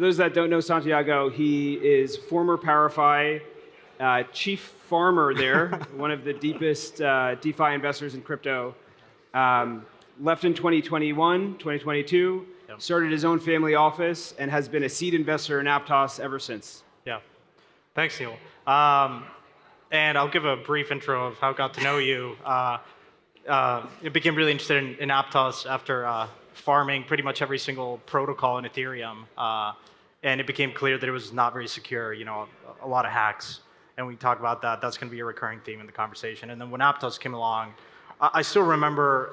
those that don't know Santiago, he is former PowerFi chief farmer there, one of the deepest DeFi investors in crypto. Left in 2021, 2022, started his own family office, and has been a seed investor in Aptos ever since. Yeah. Thanks, Neil. And I'll give a brief intro of how I got to know you. I became really interested in Aptos after farming pretty much every single protocol in Ethereum. And it became clear that it was not very secure, a lot of hacks. And we talk about that. That's going to be a recurring theme in the conversation. And then when Aptos came along, I still remember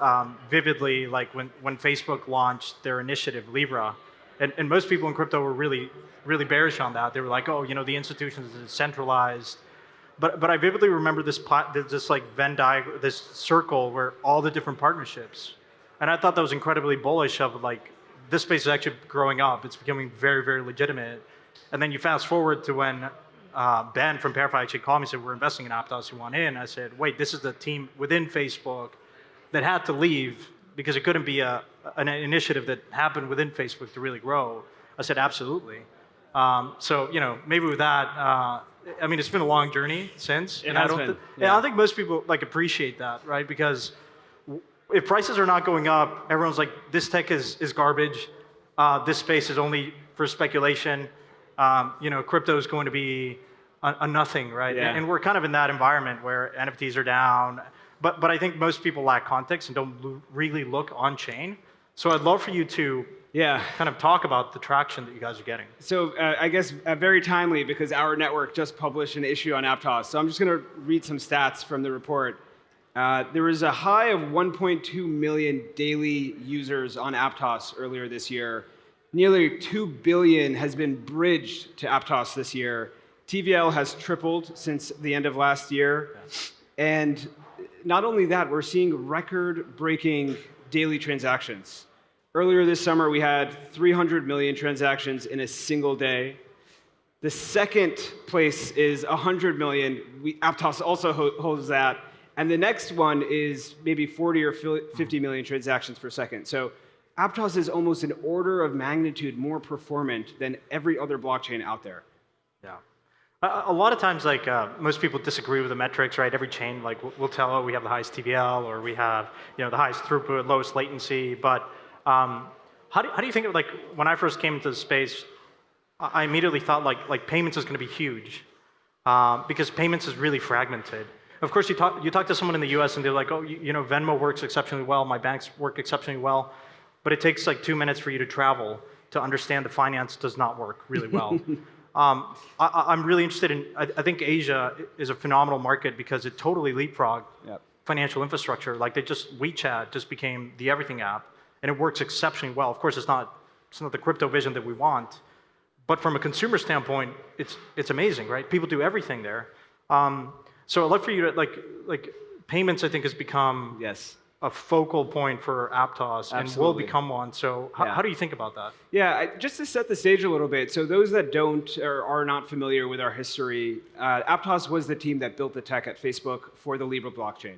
vividly, like when Facebook launched their initiative, Libra, and most people in crypto were really, really bearish on that. They were like, oh, the institution is centralized. But I vividly remember this like Venn diagram, this circle where all the different partnerships, and I thought that was incredibly bullish. Of like, this space is actually growing up. It's becoming very, very legitimate. And then you fast forward to when Ben from PowerFi actually called me and said, we're investing in Aptos, you want in? I said, wait, this is the team within Facebook that had to leave because it couldn't be an initiative that happened within Facebook to really grow. I said, absolutely. So, maybe with that, I mean, it's been a long journey since. It has been. Yeah, I think most people appreciate that, right? Because if prices are not going up, everyone's like, this tech is garbage. This space is only for speculation. Crypto is going to be a nothing, right? Yeah. And we're kind of in that environment where NFTs are down. But I think most people lack context and don't really look on chain. So I'd love for you to kind of talk about the traction that you guys are getting. So I guess very timely, because our network just published an issue on Aptos. So I'm just going to read some stats from the report. There was a high of 1.2 million daily users on Aptos earlier this year. Nearly 2 billion has been bridged to Aptos this year. TVL has tripled since the end of last year. And not only that, we're seeing record-breaking daily transactions. Earlier this summer, we had 300 million transactions in a single day. The second place is 100 million. Aptos also holds that. And the next one is maybe 40 or 50 million transactions per second. So Aptos is almost an order of magnitude more performant than every other blockchain out there. Yeah. A lot of times, like most people disagree with the metrics, right? Every chain, like we'll tell, oh, we have the highest TVL, or we have, the highest throughput, lowest latency. But how do you think of, like, when I first came into the space, I immediately thought like payments is going to be huge because payments is really fragmented. Of course, you talk to someone in the US and they're like, oh, Venmo works exceptionally well, my banks work exceptionally well, but it takes like 2 minutes for you to travel to understand the finance does not work really well. I'm really interested in, I think Asia is a phenomenal market because it totally leapfrogged financial infrastructure. Like WeChat just became the everything app, and it works exceptionally well. Of course, it's not the crypto vision that we want, but from a consumer standpoint, it's amazing, right? People do everything there. So I'd love for you to, like payments, I think, has become a focal point for Aptos and will become one. So how do you think about that? Yeah, just to set the stage a little bit, so those that don't or are not familiar with our history, Aptos was the team that built the tech at Facebook for the Libra blockchain.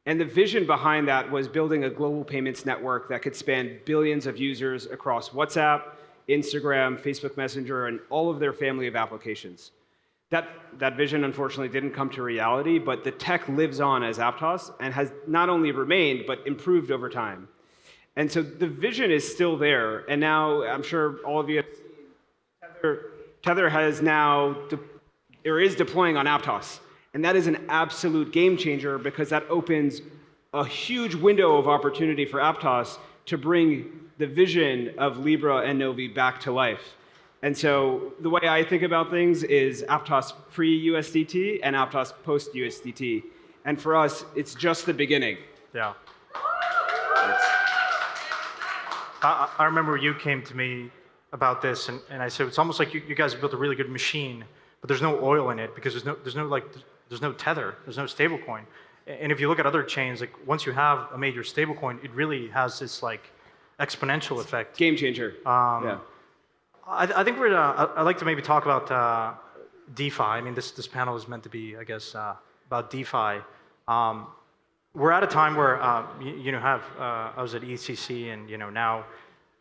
And the vision behind that was building a global payments network that could span billions of users across WhatsApp, Instagram, Facebook Messenger, and all of their family of applications. That vision, unfortunately, didn't come to reality, but the tech lives on as Aptos and has not only remained, but improved over time. And so the vision is still there. And now, I'm sure all of you have seen, Tether has now, or is deploying on Aptos. And that is an absolute game changer because that opens a huge window of opportunity for Aptos to bring the vision of Libra and Novi back to life. And so the way I think about things is Aptos pre-USDT and Aptos post-USDT. And for us, it's just the beginning. Yeah. I remember you came to me about this, and I said, it's almost like you guys built a really good machine, but there's no oil in it because there's no tether, there's no stablecoin. And if you look at other chains, like once you have a major stablecoin, it really has this like exponential effect. Game changer. Yeah. I think I'd like to maybe talk about DeFi. I mean, this panel is meant to be, I guess, about DeFi. We're at a time where, I was at ECC, and now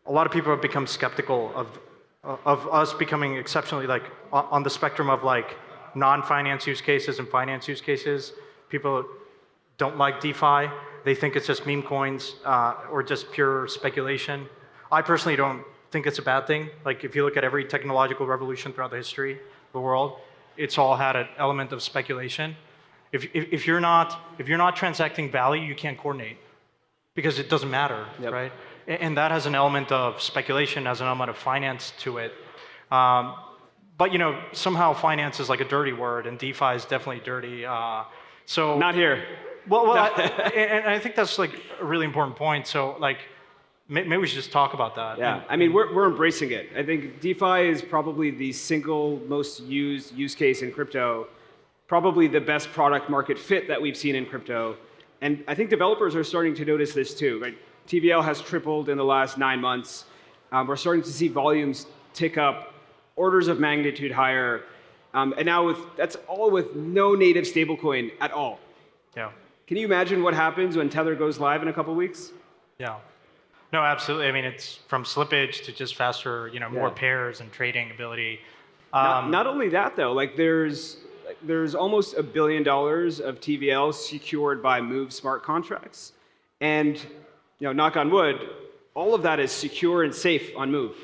a lot of people have become skeptical of of us becoming exceptionally like on the spectrum of like non-finance use cases and finance use cases. People don't like DeFi. They think it's just meme coins or just pure speculation. I personally don't think it's a bad thing. Like if you look at every technological revolution throughout the history of the world, it's all had an element of speculation. If you're not transacting value, you can't coordinate because it doesn't matter, Yep. right? And that has an element of speculation, has an element of finance to it. But you know, somehow finance is like a dirty word, and DeFi is definitely dirty. So Not here. well, and I think that's like a really important point. So like, maybe we should just talk about that. Yeah, I mean, we're embracing it. I think DeFi is probably the single most used use case in crypto, probably the best product market fit that we've seen in crypto. And I think developers are starting to notice this too. Right? TVL has tripled in the last 9 months. We're starting to see volumes tick up orders of magnitude higher. And now that's all with no native stablecoin at all. Yeah. Can you imagine what happens when Tether goes live in a couple weeks? Yeah. No, absolutely. I mean, it's from slippage to just faster, you know, more pairs and trading ability. Not only that though, like there's almost $1 billion of TVL secured by Move smart contracts, and you know, knock on wood, all of that is secure and safe on Move.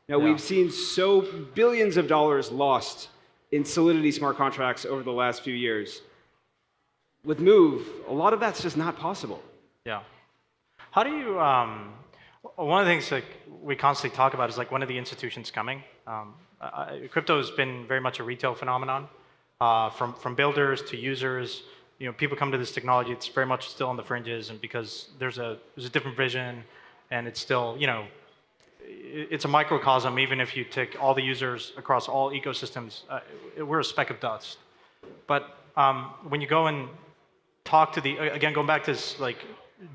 Now we've seen so billions of dollars lost in Solidity smart contracts over the last few years. With Move, a lot of that's just not possible. Yeah. How do you? One of the things like we constantly talk about is like when are the institutions coming? Crypto has been very much a retail phenomenon, from builders to users. You know, people come to this technology. It's very much still on the fringes, and because there's a different vision, and it's still, you know, it's a microcosm. Even if you take all the users across all ecosystems, we're a speck of dust. But when you go and talk to again, going back to this like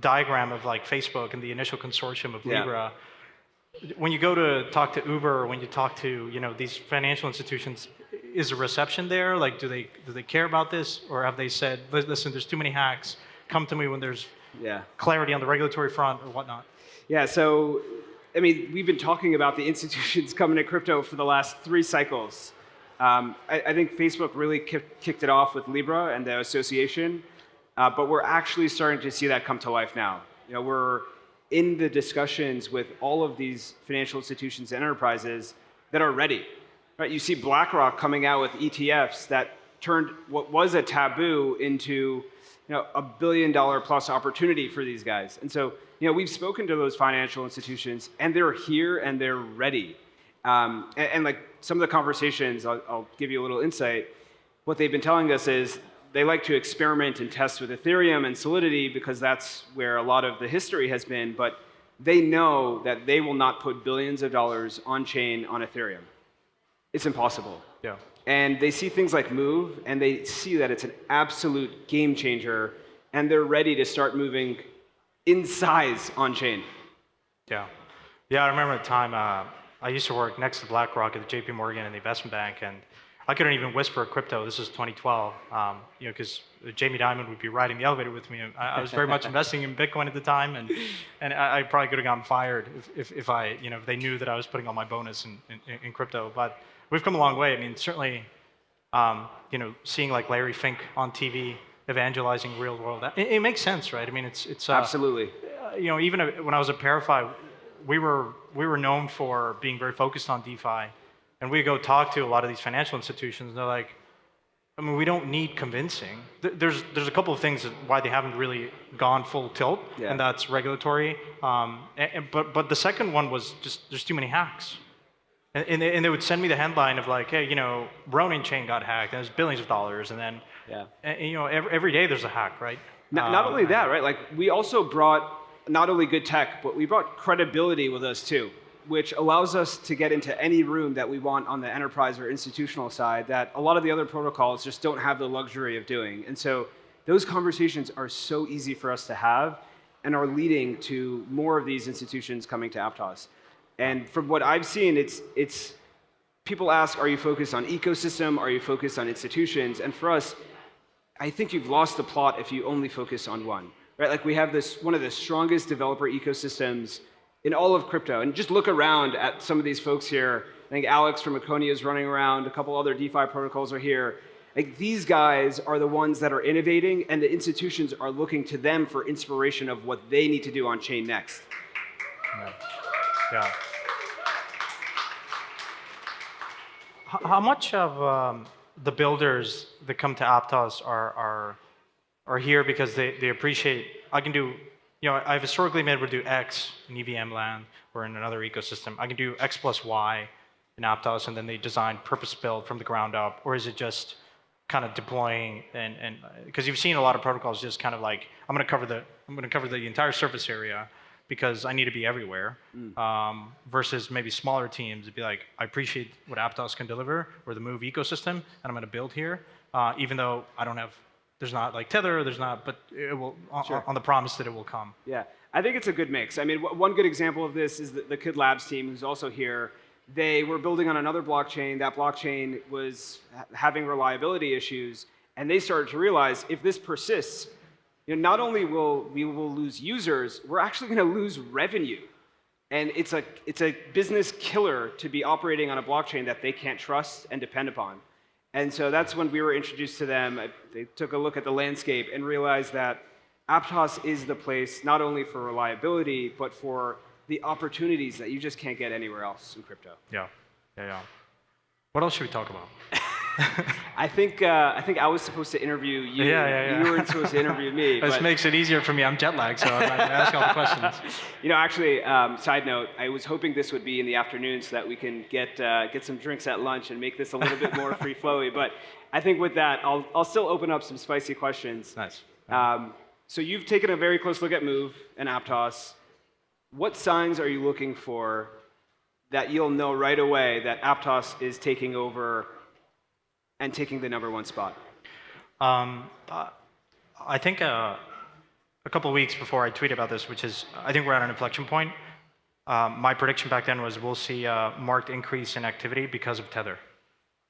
diagram of like Facebook and the initial consortium of Libra, when you go to talk to Uber, or when you talk to, you know, these financial institutions, is the reception there? Like, do they care about this, or have they said, listen, there's too many hacks, come to me when there's clarity on the regulatory front or whatnot? Yeah, so I mean, we've been talking about the institutions coming to crypto for the last 3 cycles. I think Facebook really kicked it off with Libra and the association, but we're actually starting to see that come to life now. You know, we're in the discussions with all of these financial institutions and enterprises that are ready. Right? You see BlackRock coming out with ETFs that turned what was a taboo into, you know, $1 billion plus opportunity for these guys. And so, you know, we've spoken to those financial institutions, and they're here and they're ready. And like some of the conversations, I'll give you a little insight. What they've been telling us is they like to experiment and test with Ethereum and Solidity because that's where a lot of the history has been, but they know that they will not put billions of dollars on chain on Ethereum. It's impossible. Yeah. And they see things like Move, and they see that it's an absolute game changer, and they're ready to start moving in size on chain. Yeah. Yeah, I remember the time I used to work next to BlackRock at the JP Morgan in the investment bank, and I couldn't even whisper crypto. This is 2012, you know, because Jamie Dimon would be riding the elevator with me. I was very much investing in Bitcoin at the time, and I probably could have gotten fired if I, you know, if they knew that I was putting all my bonus in crypto. But we've come a long way. I mean, certainly, you know, seeing like Larry Fink on TV evangelizing real world, it makes sense, right? I mean, it's Absolutely. You know, even when I was at Parify, we were known for being very focused on DeFi. And we go talk to a lot of these financial institutions, and they're like, I mean, we don't need convincing. There's a couple of things why they haven't really gone full tilt, and that's regulatory. But the second one was just there's too many hacks. And they would send me the headline of like, hey, you know, Ronin chain got hacked, and there's billions of dollars, and then, and, you know, every day there's a hack, right? Not only that, right? Like we also brought not only good tech, but we brought credibility with us too, which allows us to get into any room that we want on the enterprise or institutional side that a lot of the other protocols just don't have the luxury of doing. And so those conversations are so easy for us to have and are leading to more of these institutions coming to Aptos. And from what I've seen, it's people ask, are you focused on ecosystem? Are you focused on institutions? And for us, I think you've lost the plot if you only focus on one. Right? Like we have this one of the strongest developer ecosystems in all of crypto. And just look around at some of these folks here. I think Alex from Aconia is running around. A couple other DeFi protocols are here. Like, these guys are the ones that are innovating, and the institutions are looking to them for inspiration of what they need to do on chain next. Yeah. How much of the builders that come to Aptos are here because they appreciate, I can do, I've historically been able to do X in EVM land or in another ecosystem. I can do X plus Y in Aptos, and then they design purpose-built from the ground up, or is it just kind of deploying and because you've seen a lot of protocols just kind of like, I'm going to cover the entire surface area because I need to be everywhere, versus maybe smaller teams. It'd be like, I appreciate what Aptos can deliver, or the Move ecosystem, and I'm going to build here, even though I don't have, there's not like Tether, there's not, but it will, on the promise that it will come. Yeah, I think it's a good mix. I mean, one good example of this is the Kid Labs team, who's also here. They were building on another blockchain. That blockchain was having reliability issues, and they started to realize, if this persists, not only will we lose users, we're actually going to lose revenue. And it's a business killer to be operating on a blockchain that they can't trust and depend upon. And so that's when we were introduced to them. They took a look at the landscape and realized that Aptos is the place not only for reliability, but for the opportunities that you just can't get anywhere else in crypto. Yeah. What else should we talk about? I think I was supposed to interview you. Yeah. You weren't supposed to interview me. This makes it easier for me. I'm jet lagged, so I'm not going to ask all the questions. Actually, side note, I was hoping this would be in the afternoon so that we can get some drinks at lunch and make this a little bit more free flowy. But I think with that, I'll still open up some spicy questions. Nice. So you've taken a very close look at Move and Aptos. What signs are you looking for that you'll know right away that Aptos is taking over and taking the #1 spot? I think a couple of weeks before I tweeted about this, which is, I think we're at an inflection point. My prediction back then was we'll see a marked increase in activity because of Tether.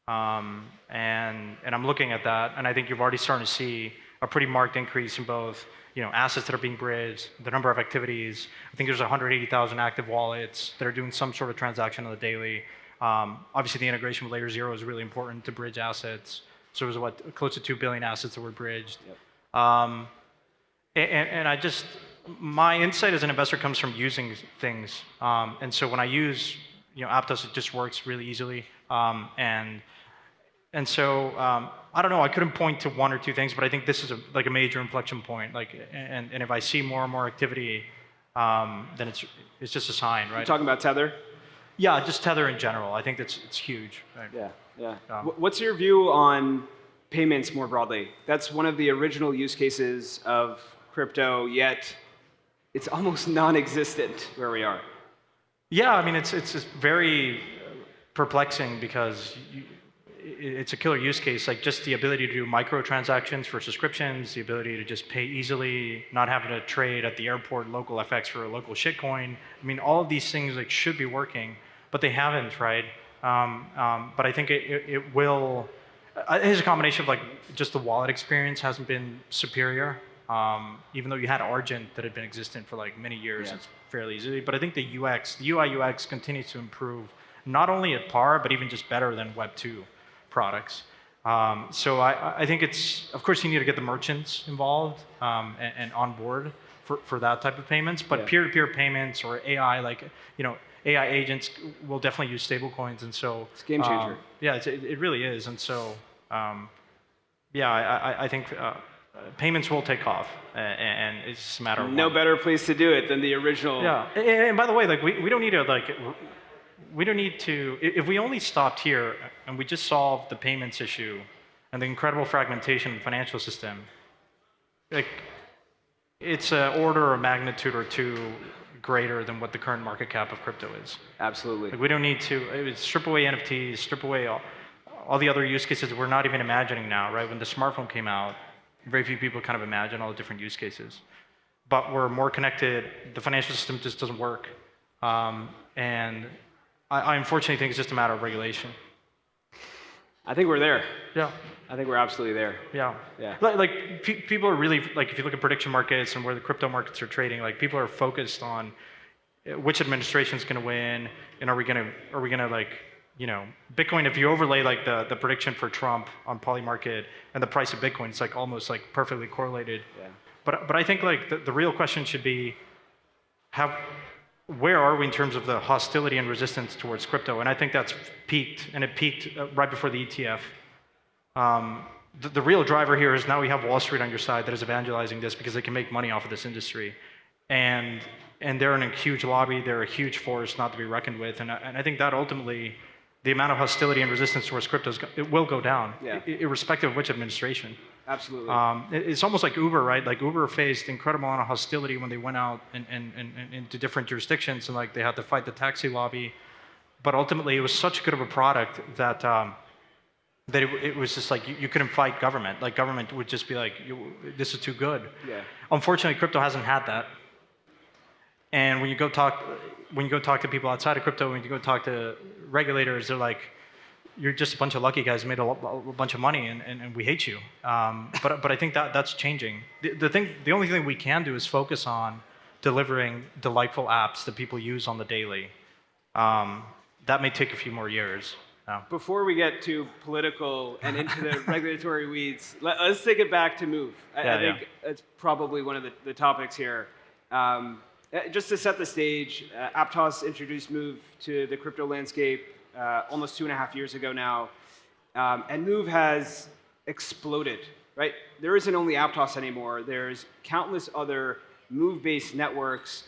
And I'm looking at that, and I think you've already started to see a pretty marked increase in both assets that are being bridged, the number of activities. I think there's 180,000 active wallets that are doing some sort of transaction on the daily. Obviously, the integration with Layer 0 is really important to bridge assets. So it was close to 2 billion assets that were bridged. Yep. And I just, my insight as an investor comes from using things. And so when I use Aptos, it just works really easily. And so I don't know. I couldn't point to one or two things, but I think this is a major inflection point. And if I see more and more activity, then it's just a sign, right? You're talking about Tether? Yeah, just Tether in general. I think it's huge. Right? Yeah. What's your view on payments more broadly? That's one of the original use cases of crypto, yet it's almost non-existent where we are. Yeah, I mean it's very perplexing because it's a killer use case, like just the ability to do microtransactions for subscriptions, the ability to just pay easily, not having to trade at the airport local FX for a local shitcoin. I mean, all of these things should be working, but they haven't, right? But I think it will. It's a combination of just the wallet experience hasn't been superior, even though you had Argent that had been existent for many years. Yeah. It's fairly easy, but I think the UI UX continues to improve, not only at par, but even just better than Web 2 products. So I think of course you need to get the merchants involved and on board for that type of payments, but peer-to-peer payments or AI, AI agents will definitely use stablecoins, and so it's a game changer. It really is, and so I think payments will take off, and it's just a matter of no better place to do it than the original. Yeah, and by the way, we don't need to we don't need to, if we only stopped here and we just solved the payments issue and the incredible fragmentation of the financial system, it's an order or magnitude or two greater than what the current market cap of crypto is. Absolutely. We don't need to strip away NFTs, strip away all the other use cases we're not even imagining now, right? When the smartphone came out, very few people kind of imagined all the different use cases. But we're more connected, the financial system just doesn't work. And I unfortunately think it's just a matter of regulation. I think we're there. Yeah. I think we're absolutely there. Yeah. People are really, if you look at prediction markets and where the crypto markets are trading, people are focused on which administration is going to win, and are we going to like, Bitcoin, if you overlay like the prediction for Trump on Polymarket and the price of Bitcoin, it's like almost like perfectly correlated. Yeah. But I think like the real question should be, where are we in terms of the hostility and resistance towards crypto? And I think that's peaked, and it peaked right before the ETF. The real driver here is now we have Wall Street on your side that is evangelizing this because they can make money off of this industry. And they're in a huge lobby, they're a huge force not to be reckoned with. And I think that ultimately, the amount of hostility and resistance towards crypto, it will go down, irrespective of which administration. Absolutely. It's almost like Uber, right? Like Uber faced incredible amount of hostility when they went out and into different jurisdictions, and like they had to fight the taxi lobby. But ultimately, it was such good of a product that that it was just like you couldn't fight government. Like government would just be like, this is too good. Yeah. Unfortunately, crypto hasn't had that. And when you go talk to people outside of crypto, when you go talk to regulators, they're like, you're just a bunch of lucky guys who made a bunch of money, and we hate you. But I think that's changing. The only thing we can do is focus on delivering delightful apps that people use on the daily. That may take a few more years. Before we get too political and into the regulatory weeds, let's take it back to Move. I think it's probably one of the topics here. Just to set the stage, Aptos introduced Move to the crypto landscape almost 2.5 years ago now, and Move has exploded, right? There isn't only Aptos anymore. There's countless other Move-based networks.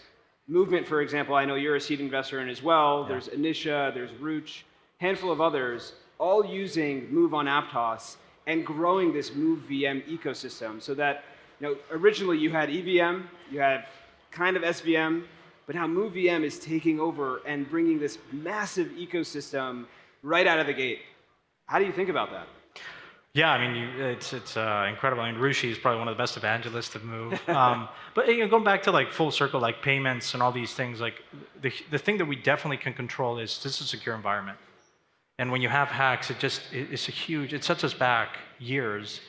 Movement, for example, I know you're a seed investor in as well. Yeah. There's Initia, there's Rooch, handful of others, all using Move on Aptos and growing this Move VM ecosystem so that, originally you had EVM, you had kind of SVM, but now Move VM is taking over and bringing this massive ecosystem right out of the gate. How do you think about that? Yeah, I mean, it's incredible. I mean, Rushi is probably one of the best evangelists of Move. But going back to like full circle, like payments and all these things, like the thing that we definitely can control is this is a secure environment. And when you have hacks, it sets us back years.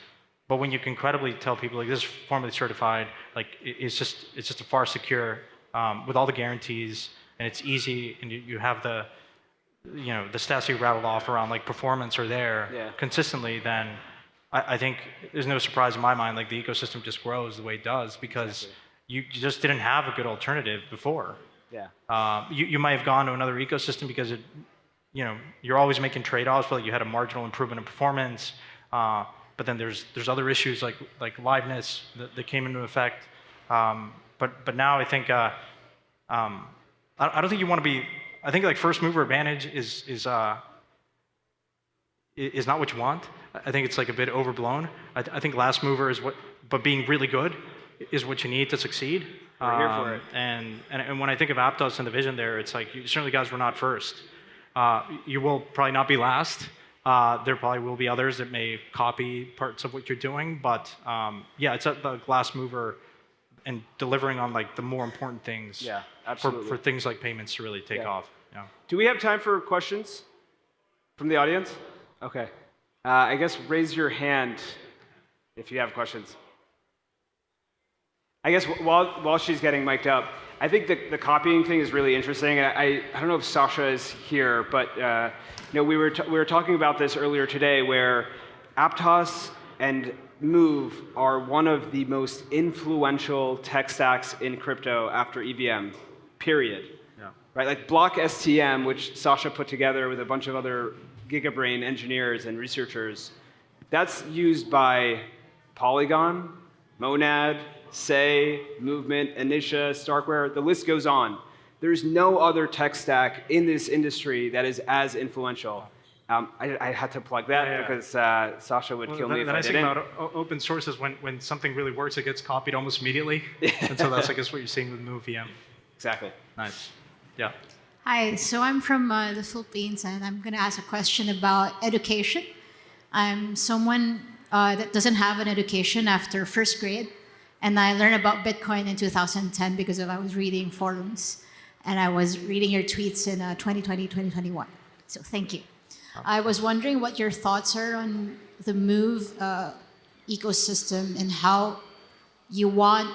But when you can credibly tell people like this is formally certified, like it's just a far secure with all the guarantees, and it's easy, and you have the stats you rattled off around like performance are there consistently, then I think there's no surprise in my mind, like the ecosystem just grows the way it does because you just didn't have a good alternative before. Yeah. You might have gone to another ecosystem because you're always making trade-offs, but like you had a marginal improvement in performance. But then there's other issues like liveness that came into effect. But now I think I don't think you want to be. I think like first mover advantage is not what you want. I think it's like a bit overblown. I think last mover is but being really good is what you need to succeed. We're here for it. And when I think of Aptos and the vision there, it's like you certainly guys were not first. You will probably not be last. There probably will be others that may copy parts of what you're doing, but it's the glass mover and delivering on like the more important things. Yeah, absolutely. For things like payments to really take off. Yeah. Do we have time for questions from the audience? Okay. I guess raise your hand if you have questions. I guess while she's getting mic'd up, I think the copying thing is really interesting. I don't know if Sasha is here, but we were talking about this earlier today, where Aptos and Move are one of the most influential tech stacks in crypto after EVM. Period. Yeah. Right, like Block STM, which Sasha put together with a bunch of other GigaBrain engineers and researchers. That's used by Polygon, Monad, Say, Movement, Initia, Starkware, the list goes on. There's no other tech stack in this industry that is as influential. I had to plug that because Sasha would kill me if I didn't. The nice thing about open source is when something really works, it gets copied almost immediately. And so that's, I guess, what you're seeing with Move VM. Exactly. Nice. Yeah. Hi, so I'm from the Philippines, and I'm going to ask a question about education. I'm someone that doesn't have an education after first grade. And I learned about Bitcoin in 2010 because I was reading forums, and I was reading your tweets in 2020, 2021. So thank you. I was wondering what your thoughts are on the Move ecosystem and how you want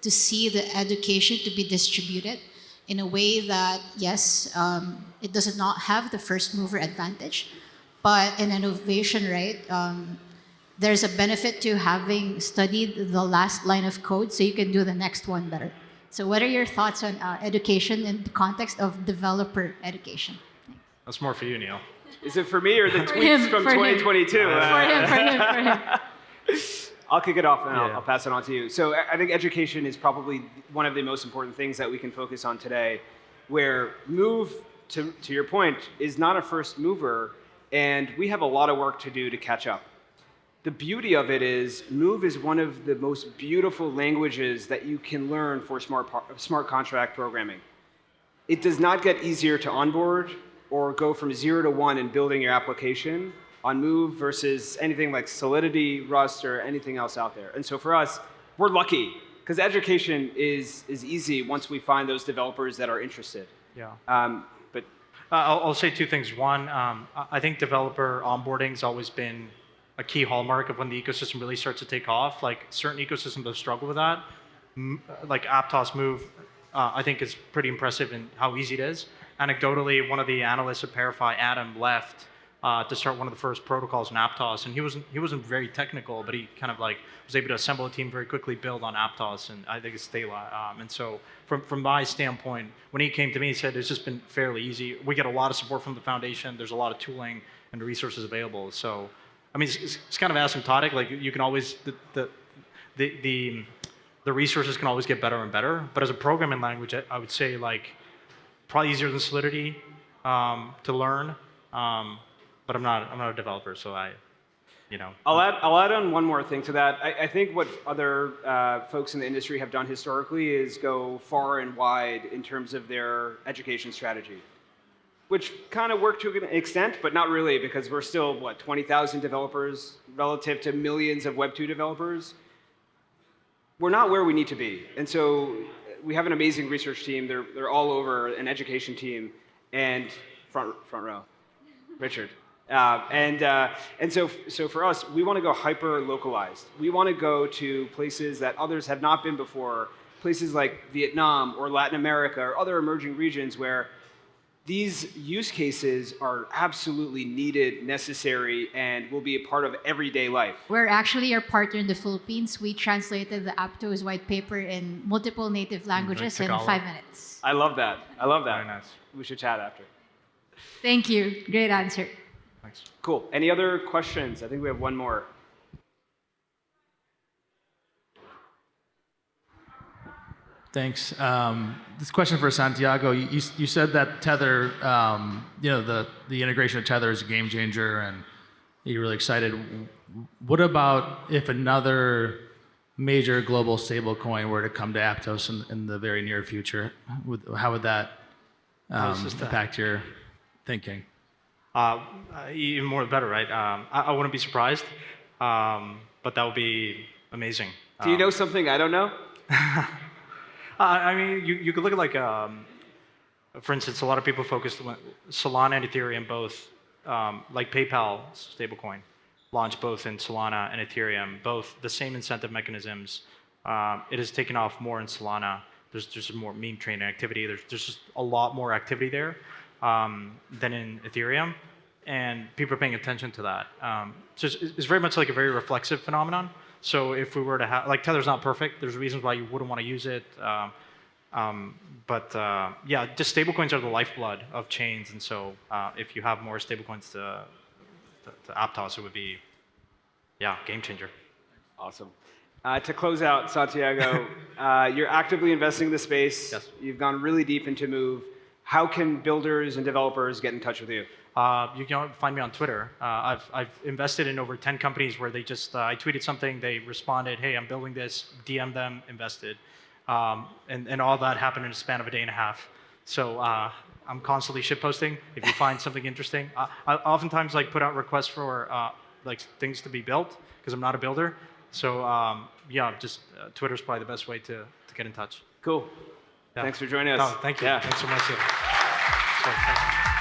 to see the education to be distributed. in a way that, yes, it does not have the first mover advantage, but in innovation, right, there's a benefit to having studied the last line of code so you can do the next one better. So what are your thoughts on education in the context of developer education? That's more for you, Neil. Is it for me or the For tweets him, from for him. 2022? For him. I'll kick it off and Yeah. I'll pass it on to you. So I think education is probably one of the most important things that we can focus on today, where Move, to your point, is not a first mover, and we have a lot of work to do to catch up. The beauty of it is Move is one of the most beautiful languages that you can learn for smart contract programming. It does not get easier to onboard or go from 0 to 1 in building your application on Move versus anything like Solidity, Rust, or anything else out there. And so for us, we're lucky because education is easy once we find those developers that are interested. Yeah. But I'll say two things. One, I think developer onboarding's always been a key hallmark of when the ecosystem really starts to take off. Like certain ecosystems have struggled with that. Like Aptos Move, I think is pretty impressive in how easy it is. Anecdotally, one of the analysts at Verify, Adam, left to start one of the first protocols in Aptos, and he wasn't very technical, but he kind of like was able to assemble a team very quickly, build on Aptos, and I think it's Stela. And so from my standpoint, when he came to me, he said it's just been fairly easy. We get a lot of support from the foundation. There's a lot of tooling and resources available. So I mean, it's kind of asymptotic. Like you can always the resources can always get better and better. But as a programming language, I would say like probably easier than Solidity to learn. But I'm not a developer, so I'll add on one more thing to that. I think what other folks in the industry have done historically is go far and wide in terms of their education strategy, which kind of worked to an extent, but not really, because we're still, 20,000 developers relative to millions of Web2 developers. We're not where we need to be. And so we have an amazing research team. They're all over, an education team, and front row, Richard. And so for us, we want to go hyper localized. We want to go to places that others have not been before, places like Vietnam or Latin America or other emerging regions where these use cases are absolutely needed, necessary, and will be a part of everyday life. We're actually your partner in the Philippines. We translated the Aptos white paper in multiple native languages in 5 minutes. I love that. Very nice. We should chat after. Thank you. Great answer. Thanks. Cool. Any other questions? I think we have one more. Thanks. This question for Santiago. You said that Tether, the integration of Tether is a game changer, and you're really excited. What about if another major global stablecoin were to come to Aptos in the very near future? How would that impact your thinking? Even more the better, right? I wouldn't be surprised, but that would be amazing. Do you know something I don't know? I mean, you could look at like, for instance, a lot of people focused on Solana and Ethereum both, like PayPal stablecoin, launched both in Solana and Ethereum, both the same incentive mechanisms. It has taken off more in Solana. There's just more meme train activity. There's just a lot more activity there than in Ethereum, and people are paying attention to that. So it's very much like a very reflexive phenomenon. So if we were to have, like Tether's not perfect, there's reasons why you wouldn't want to use it. Yeah, just stablecoins are the lifeblood of chains. And so if you have more stablecoins to Aptos, it would be, game changer. Awesome. To close out, Santiago, you're actively investing in the space. Yes. You've gone really deep into Move. How can builders and developers get in touch with you? You can find me on Twitter. I've invested in over 10 companies where they just, I tweeted something, they responded, hey, I'm building this, DM them, invested. And all that happened in a span of a day and a half. So I'm constantly shitposting. If you find something interesting, I oftentimes put out requests for things to be built because I'm not a builder. So Twitter's probably the best way to get in touch. Cool. Yeah. Thanks for joining us. Oh, thank you. Yeah. Thanks so much. Thanks.